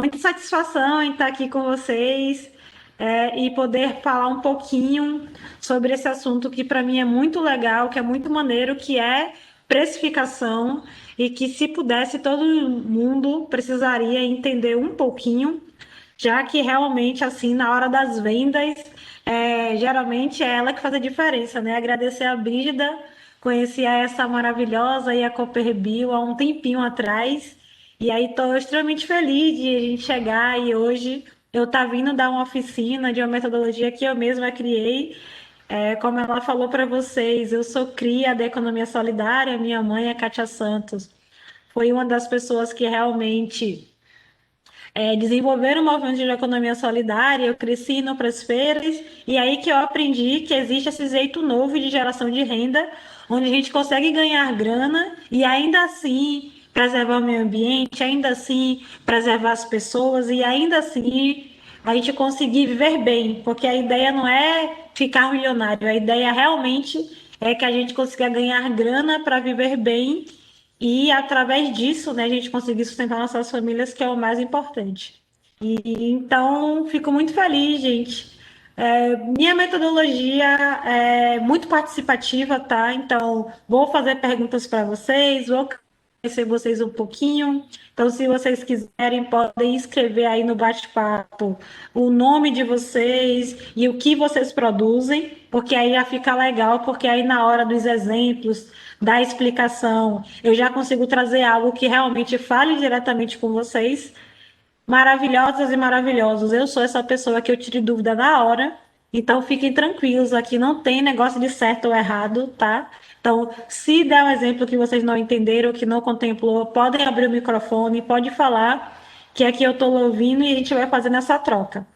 muita satisfação em estar aqui com vocês e poder falar um pouquinho sobre esse assunto que para mim é muito legal, que é muito maneiro, que é precificação e que se pudesse todo mundo precisaria entender um pouquinho, já que realmente assim na hora das vendas geralmente é ela que faz a diferença, né? Agradecer a Brígida, conheci essa maravilhosa e a Cooperbio há um tempinho atrás. E aí estou extremamente feliz de a gente chegar e hoje eu estar vindo dar uma oficina de uma metodologia que eu mesma criei. Como ela falou para vocês, eu sou cria da economia solidária, minha mãe é Kátia Santos. Foi uma das pessoas que realmente desenvolveram o movimento de economia solidária, eu cresci no Feiras, e aí que eu aprendi que existe esse jeito novo de geração de renda, onde a gente consegue ganhar grana e ainda assim preservar o meio ambiente, ainda assim preservar as pessoas e ainda assim a gente conseguir viver bem, porque a ideia não é ficar milionário, a ideia realmente é que a gente consiga ganhar grana para viver bem e através disso, né, a gente conseguir sustentar nossas famílias, que é o mais importante. E então, fico muito feliz, gente. Minha metodologia é muito participativa, tá? Então, vou fazer perguntas para vocês, vou conhecer vocês um pouquinho. Então, se vocês quiserem, podem escrever aí no bate-papo o nome de vocês e o que vocês produzem, porque aí já fica legal, porque aí na hora dos exemplos, da explicação, eu já consigo trazer algo que realmente fale diretamente com vocês. Maravilhosas e maravilhosos. Eu sou essa pessoa que eu tiro dúvida na hora. Então fiquem tranquilos, aqui não tem negócio de certo ou errado, tá? Então, se der um exemplo que vocês não entenderam, que não contemplou, podem abrir o microfone, pode falar, que aqui eu estou ouvindo e a gente vai fazendo essa troca.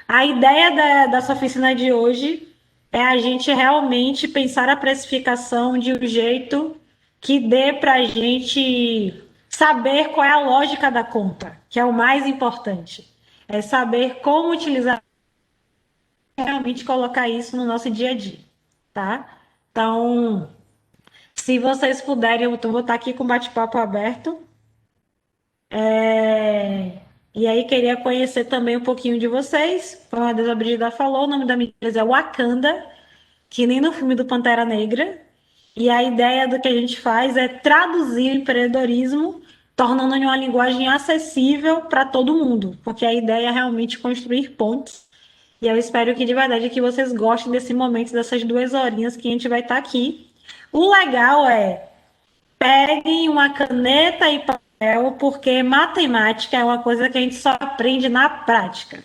A ideia dessa oficina de hoje é a gente realmente pensar a precificação de um jeito que dê para a gente saber qual é a lógica da conta, que é o mais importante. É saber como utilizar e realmente colocar isso no nosso dia a dia, tá? Então, se vocês puderem, eu vou estar aqui com o bate-papo aberto. E aí, queria conhecer também um pouquinho de vocês. Como a Deus Brigida falou, o nome da minha empresa é Wakanda, que nem no filme do Pantera Negra. E a ideia do que a gente faz é traduzir o empreendedorismo, tornando em uma linguagem acessível para todo mundo, porque a ideia é realmente construir pontes. E eu espero que de verdade que vocês gostem desse momento, dessas 2 horinhas que a gente vai estar aqui. O legal é peguem uma caneta e papel, porque matemática é uma coisa que a gente só aprende na prática.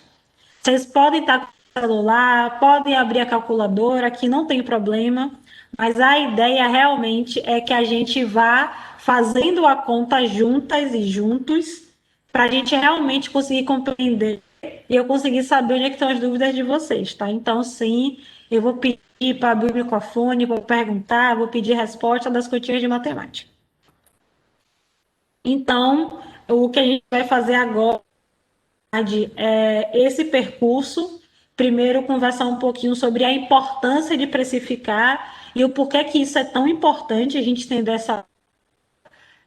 Vocês podem estar com o celular, podem abrir a calculadora, que não tem problema, mas a ideia realmente é que a gente vá fazendo a conta juntas e juntos, para a gente realmente conseguir compreender e eu conseguir saber onde é que estão as dúvidas de vocês, tá? Então, sim, eu vou pedir para abrir o microfone, vou perguntar, vou pedir resposta das continhas de matemática. Então, o que a gente vai fazer agora esse percurso, primeiro conversar um pouquinho sobre a importância de precificar e o porquê que isso é tão importante, a gente entender essa.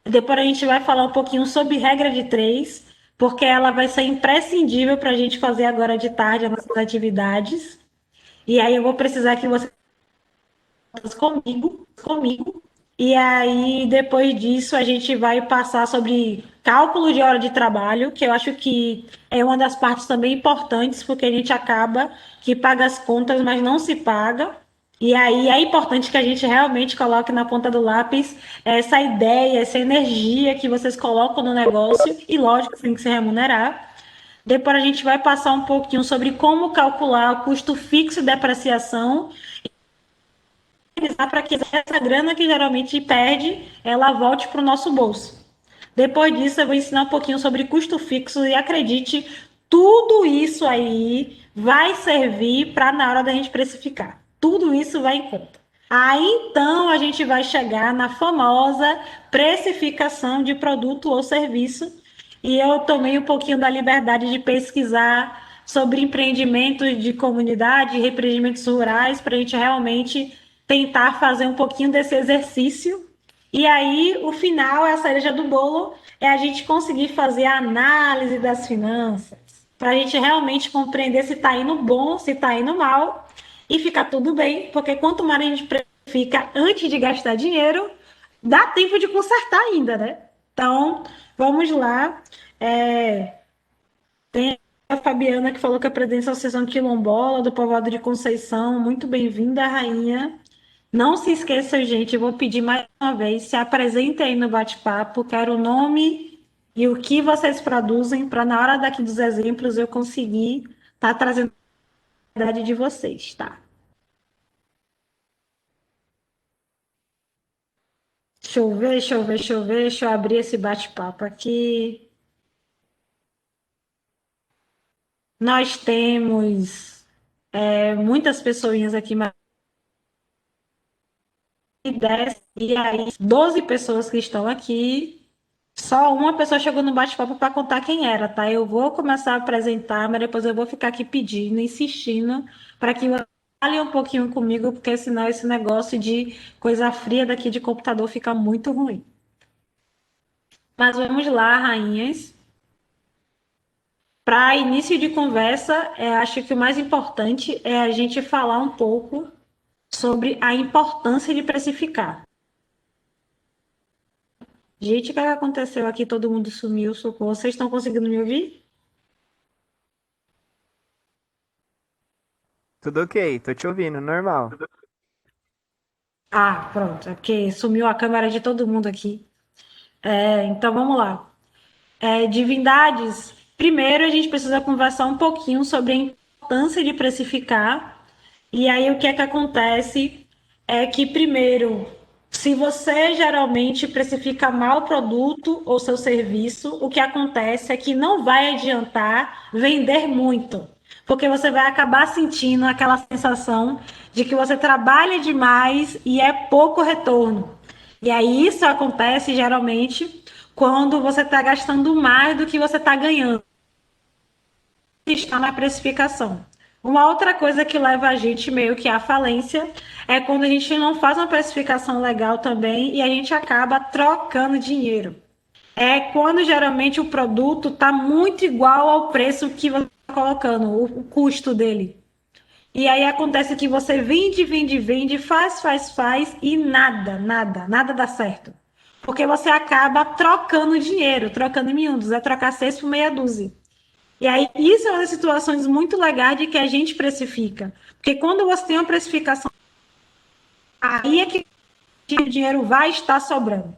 Depois a gente vai falar um pouquinho sobre regra de três, porque ela vai ser imprescindível para a gente fazer agora de tarde as nossas atividades. E aí eu vou precisar que você comigo. E aí, depois disso, a gente vai passar sobre cálculo de hora de trabalho, que eu acho que é uma das partes também importantes, porque a gente acaba que paga as contas, mas não se paga. E aí é importante que a gente realmente coloque na ponta do lápis essa ideia, essa energia que vocês colocam no negócio, e lógico, tem que se remunerar. Depois a gente vai passar um pouquinho sobre como calcular o custo fixo de depreciação para que essa grana que geralmente perde, ela volte para o nosso bolso. Depois disso, eu vou ensinar um pouquinho sobre custo fixo e acredite, tudo isso aí vai servir para na hora da gente precificar. Tudo isso vai em conta. Aí então a gente vai chegar na famosa precificação de produto ou serviço. E eu tomei um pouquinho da liberdade de pesquisar sobre empreendimentos de comunidade, empreendimentos rurais, para a gente realmente tentar fazer um pouquinho desse exercício E aí, o final, é a cereja do bolo, é a gente conseguir fazer a análise das finanças, para a gente realmente compreender se está indo bom, se está indo mal, e ficar tudo bem, porque quanto mais a gente fica antes de gastar dinheiro, dá tempo de consertar ainda, né? Então, vamos lá. Tem a Fabiana que falou que é presidente da Associação Quilombola do Povoado de Conceição. Muito bem-vinda, rainha. Não se esqueça, gente, eu vou pedir mais uma vez, se apresentem aí no bate-papo, quero o nome e o que vocês produzem, para na hora daqui dos exemplos eu conseguir estar trazendo a verdade de vocês, tá? Deixa eu ver, deixa eu ver, deixa eu ver, deixa eu abrir esse bate-papo aqui. Nós temos muitas pessoinhas aqui, mais de 10, e aí 12 pessoas que estão aqui. Só uma pessoa chegou no bate-papo para contar quem era, tá? Eu vou começar a apresentar, mas depois eu vou ficar aqui pedindo, insistindo, para que fale um pouquinho comigo, porque senão esse negócio de coisa fria daqui de computador fica muito ruim. Mas vamos lá, rainhas. Para início de conversa, acho que o mais importante é a gente falar um pouco sobre a importância de precificar. Gente, o que aconteceu aqui? Todo mundo sumiu, socorro. Vocês estão conseguindo me ouvir? Tudo ok, tô te ouvindo, normal. Ah, pronto. É porque sumiu a câmera de todo mundo aqui. Então vamos lá. Divindades. Primeiro a gente precisa conversar um pouquinho sobre a importância de precificar. E aí o que é que acontece é que, primeiro, se você geralmente precifica mal o produto ou seu serviço, o que acontece é que não vai adiantar vender muito, porque você vai acabar sentindo aquela sensação de que você trabalha demais e é pouco retorno. E aí isso acontece geralmente quando você está gastando mais do que você está ganhando, está na precificação. Uma outra coisa que leva a gente meio que à falência é quando a gente não faz uma precificação legal também e a gente acaba trocando dinheiro. É quando geralmente o produto está muito igual ao preço que você está colocando, o custo dele. E aí acontece que você vende, vende, vende, faz e nada dá certo. Porque você acaba trocando dinheiro, trocando em miúdos, é trocar 6 por meia dúzia. E aí, isso é uma das situações muito legais de que a gente precifica. Porque quando você tem uma precificação, aí é que o dinheiro vai estar sobrando.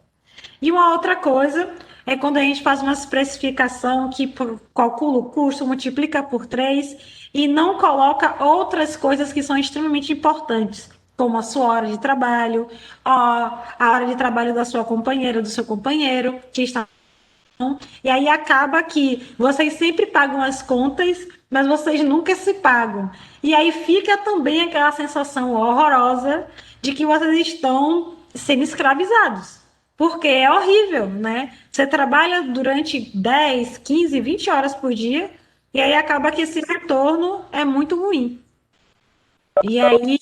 E uma outra coisa é quando a gente faz uma precificação que calcula o custo, multiplica por 3 e não coloca outras coisas que são extremamente importantes, como a sua hora de trabalho, a hora de trabalho da sua companheira, do seu companheiro, que está. E aí acaba que vocês sempre pagam as contas, mas vocês nunca se pagam. E aí fica também aquela sensação horrorosa de que vocês estão sendo escravizados. Porque é horrível, né? Você trabalha durante 10, 15, 20 horas por dia, e aí acaba que esse retorno é muito ruim. E aí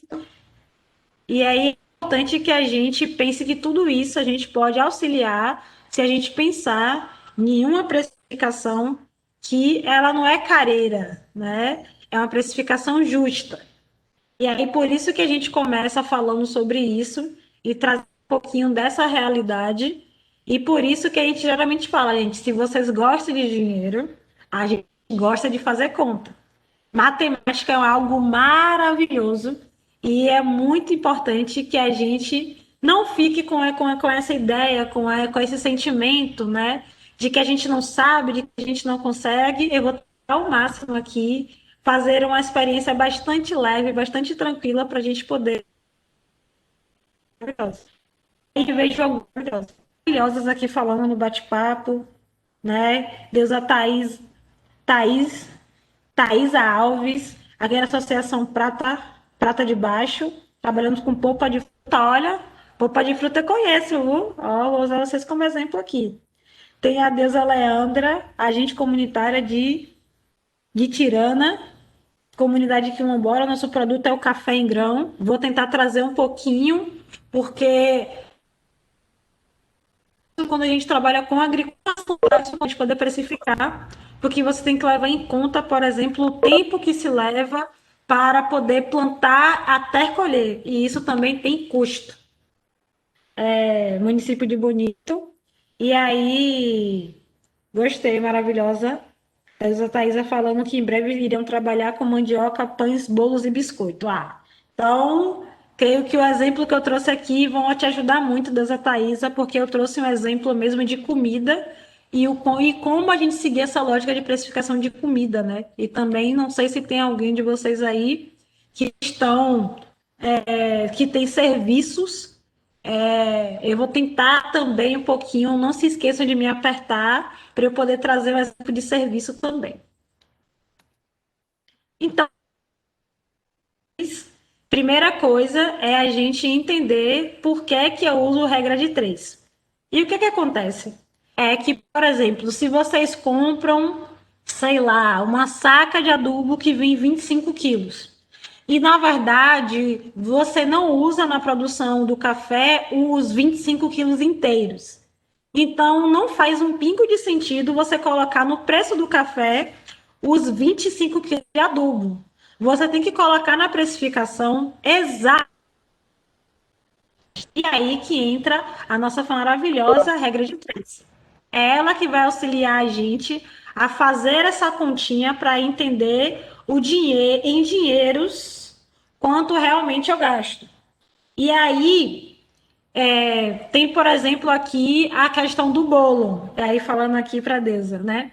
é importante que a gente pense que tudo isso a gente pode auxiliar se a gente pensar em uma precificação que ela não é careira, né? É uma precificação justa. E aí por isso que a gente começa falando sobre isso e traz um pouquinho dessa realidade. E por isso que a gente geralmente fala, gente, se vocês gostam de dinheiro, a gente gosta de fazer conta. Matemática é algo maravilhoso e é muito importante que a gente não fique com essa ideia, com esse sentimento, né? De que a gente não sabe, de que a gente não consegue. Eu vou tentar ao máximo aqui fazer uma experiência bastante leve, bastante tranquila para a gente poder. E vejo algumas maravilhosas aqui falando no bate-papo, né? Deusa Thaís Thaisa Alves, aqui na Associação Prata de Baixo, trabalhando com polpa de fruta. Olha, polpa de fruta eu conheço, viu? Ó, vou usar vocês como exemplo aqui. Tem a deusa Leandra, agente comunitária de Tirana, comunidade quilombola. Nosso produto é o café em grão. Vou tentar trazer um pouquinho, porque quando a gente trabalha com agricultura, a gente poder precificar, porque você tem que levar em conta, por exemplo, o tempo que se leva para poder plantar até colher, e isso também tem custo. Município de Bonito, e aí gostei, maravilhosa. A Thaisa falando que em breve iriam trabalhar com mandioca, pães, bolos e biscoito. Então, creio que o exemplo que eu trouxe aqui vão te ajudar muito, Deusa Thaisa, porque eu trouxe um exemplo mesmo de comida e como a gente seguir essa lógica de precificação de comida, né? E também não sei se tem alguém de vocês aí que estão, que tem serviços. Eu vou tentar também um pouquinho, não se esqueçam de me apertar para eu poder trazer um exemplo de serviço também. Então, primeira coisa é a gente entender por que que eu uso regra de três. E o que que acontece? É que, por exemplo, se vocês compram, sei lá, uma saca de adubo que vem 25 quilos, e na verdade você não usa na produção do café os 25 quilos inteiros. Então, não faz um pingo de sentido você colocar no preço do café os 25 quilos de adubo. Você tem que colocar na precificação exata. E aí que entra a nossa maravilhosa regra de três. É ela que vai auxiliar a gente a fazer essa continha para entender o dinheiro em dinheiros quanto realmente eu gasto. E aí tem, por exemplo, aqui a questão do bolo. Aí falando aqui para a Deusa, né?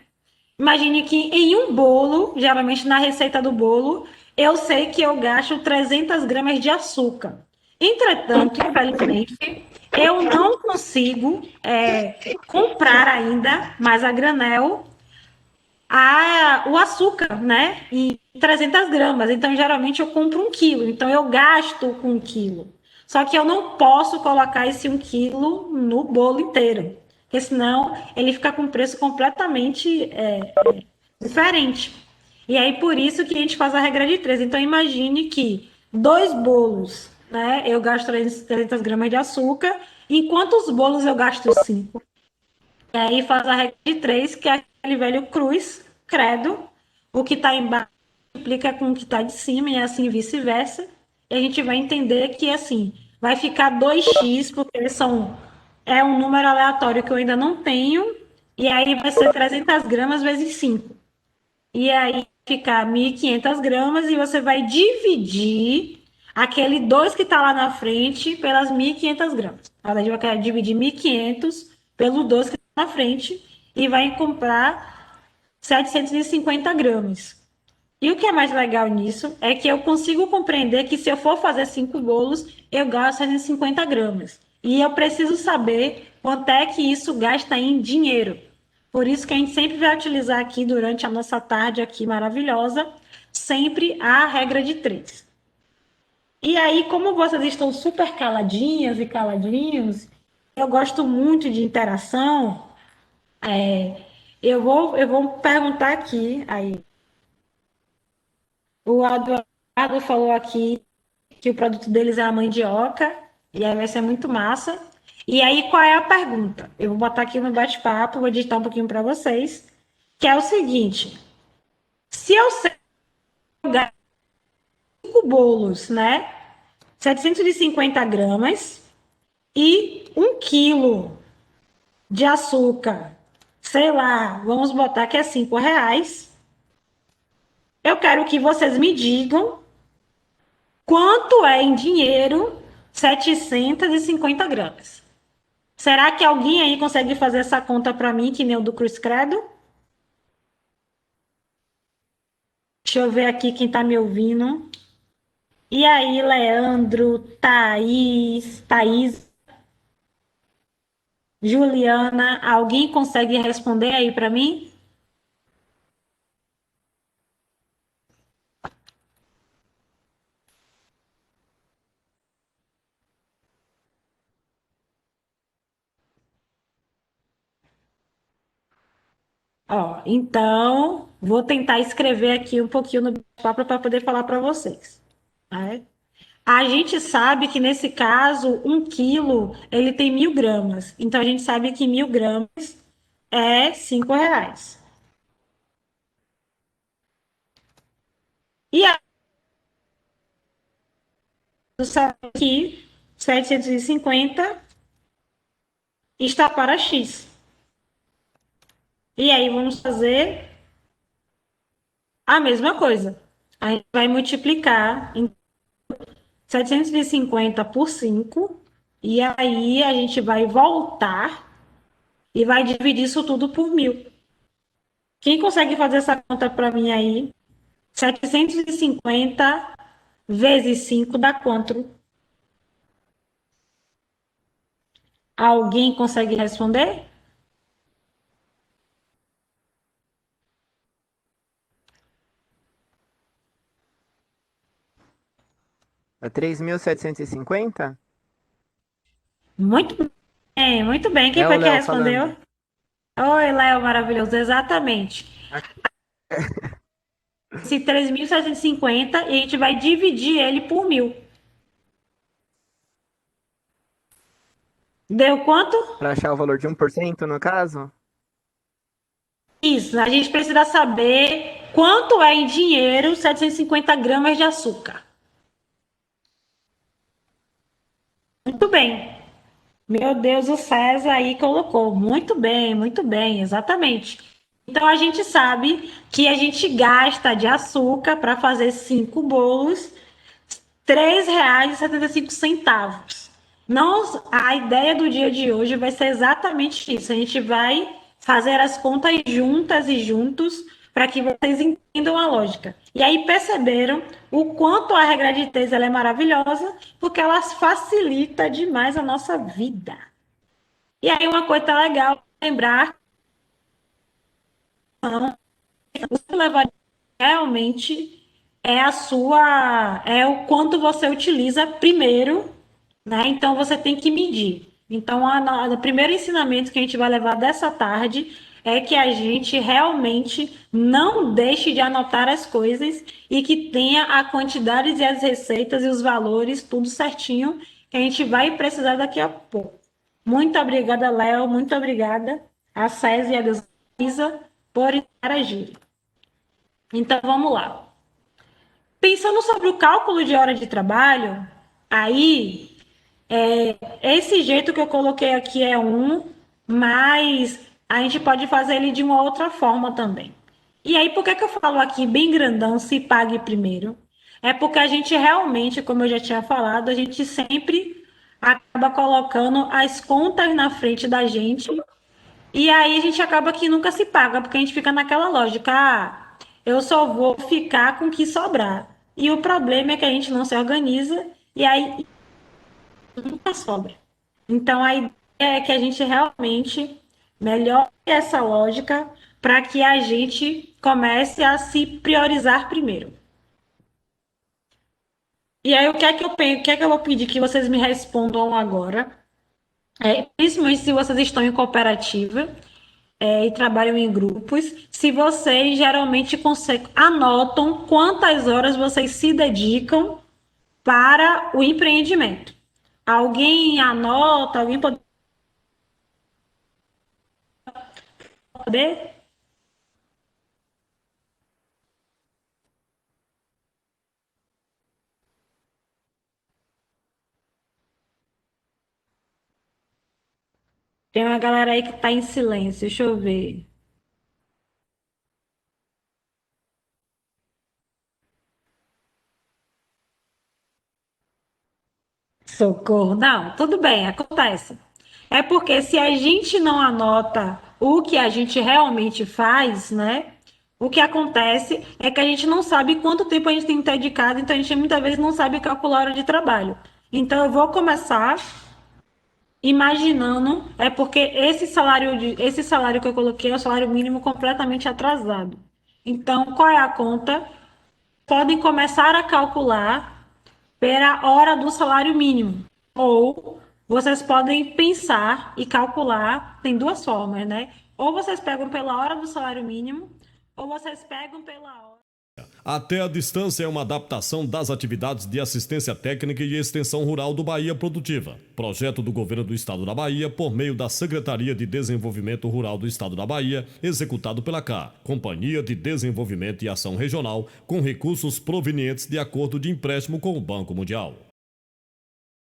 Imagine que em um bolo, geralmente na receita do bolo, eu sei que eu gasto 300 gramas de açúcar. Entretanto, infelizmente, eu não consigo comprar ainda, mais a granel, o açúcar, né? Em 300 gramas. Então, geralmente, eu compro 1 quilo. Então, eu gasto com 1 quilo. Só que eu não posso colocar esse 1 quilo no bolo inteiro. Porque senão ele fica com preço completamente diferente. E aí, por isso que a gente faz a regra de três. Então, imagine que 2 bolos, né? Eu gasto 300 gramas de açúcar. Em quantos bolos eu gasto 5? E aí faz a regra de três, que é aquele velho cruz, credo. O que está embaixo multiplica com o que está de cima e assim vice-versa. E a gente vai entender que assim vai ficar 2x, porque é um número aleatório que eu ainda não tenho. E aí vai ser 300 gramas vezes 5. E aí ficar 1.500 gramas e você vai dividir aquele 2 que está lá na frente pelas 1.500 gramas. A gente vai dividir 1.500 pelo 2 que está na frente e vai comprar 750 gramas. E o que é mais legal nisso é que eu consigo compreender que se eu for fazer 5 bolos, eu gasto 750 gramas. E eu preciso saber quanto é que isso gasta em dinheiro. Por isso que a gente sempre vai utilizar aqui durante a nossa tarde aqui maravilhosa, sempre a regra de três. E aí, como vocês estão super caladinhas e caladinhos, eu gosto muito de interação. Eu vou perguntar aqui. Aí, o Eduardo falou aqui que o produto deles é a mandioca, e aí vai ser muito massa. E aí, qual é a pergunta? Eu vou botar aqui no bate-papo, vou digitar um pouquinho para vocês, que é o seguinte: se eu sei 5 bolos, né? 750 gramas e 1 quilo de açúcar, sei lá, vamos botar que é R$ 5. Eu quero que vocês me digam quanto é em dinheiro 750 gramas. Será que alguém aí consegue fazer essa conta para mim, que nem o do Cruz Credo? Deixa eu ver aqui quem está me ouvindo. E aí, Leandro, Thaís, Juliana, alguém consegue responder aí para mim? Ó, então, vou tentar escrever aqui um pouquinho no papo para poder falar para vocês. Né? A gente sabe que nesse caso, 1 quilo ele tem 1.000 gramas. Então a gente sabe que 1.000 gramas é R$ 5. E aí, você sabe que 750 está para X. E aí vamos fazer a mesma coisa. A gente vai multiplicar em 750 por 5. E aí a gente vai voltar e vai dividir isso tudo por 1.000. Quem consegue fazer essa conta para mim aí? 750 vezes 5 dá quanto? Alguém consegue responder? É 3.750? Muito bem, muito bem. Quem É o foi que Léo falando. respondeu? Oi, Léo, maravilhoso, exatamente. Esse 3.750 e a gente vai dividir ele por 1.000. Deu quanto? Para achar o valor de 1%, no caso? Isso, a gente precisa saber quanto é em dinheiro 750 gramas de açúcar. Muito bem. Meu Deus, o César aí colocou. Muito bem, exatamente. Então a gente sabe que a gente gasta de açúcar para fazer 5 bolos R$ 3,75. Não, a ideia do dia de hoje vai ser exatamente isso. A gente vai fazer as contas juntas e juntos para que vocês entendam a lógica. E aí perceberam o quanto a regra de três ela é maravilhosa, porque ela facilita demais a nossa vida. E aí uma coisa legal lembrar, você levar realmente é o quanto você utiliza primeiro, né? Então você tem que medir. Então o primeiro ensinamento que a gente vai levar dessa tarde é que a gente realmente não deixe de anotar as coisas e que tenha a quantidade e as receitas e os valores tudo certinho que a gente vai precisar daqui a pouco. Muito obrigada, Léo. Muito obrigada a César e a Isa por interagir. Então vamos lá. Pensando sobre o cálculo de hora de trabalho, aí esse jeito que eu coloquei aqui é um, mas a gente pode fazer ele de uma outra forma também. E aí, por que que eu falo aqui bem grandão, se pague primeiro? É porque a gente realmente, como eu já tinha falado, a gente sempre acaba colocando as contas na frente da gente e aí a gente acaba que nunca se paga, porque a gente fica naquela lógica, eu só vou ficar com o que sobrar. E o problema é que a gente não se organiza e aí nunca sobra. Então a ideia é que a gente realmente melhore essa lógica para que a gente comece a se priorizar primeiro. E aí o que é que eu penso, o que é que eu vou pedir que vocês me respondam agora? Principalmente se vocês estão em cooperativa, e trabalham em grupos, se vocês geralmente anotam quantas horas vocês se dedicam para o empreendimento. Alguém anota, alguém pode poder? Tem uma galera aí que está em silêncio, deixa eu ver. Socorro. Não, tudo bem, acontece. É porque se a gente não anota o que a gente realmente faz, né? O que acontece é que a gente não sabe quanto tempo a gente tem dedicado, então a gente muitas vezes não sabe calcular a hora de trabalho. Então eu vou começar imaginando, é porque esse salário que eu coloquei é o salário mínimo completamente atrasado. Então, qual é a conta? Podem começar a calcular pela hora do salário mínimo. Ou vocês podem pensar e calcular, tem duas formas, né? Ou vocês pegam pela hora do salário mínimo, ou vocês pegam pela hora. Até a Distância é uma adaptação das atividades de assistência técnica e extensão rural do Bahia Produtiva. Projeto do Governo do Estado da Bahia por meio da Secretaria de Desenvolvimento Rural do Estado da Bahia, executado pela CA, Companhia de Desenvolvimento e Ação Regional, com recursos provenientes de acordo de empréstimo com o Banco Mundial.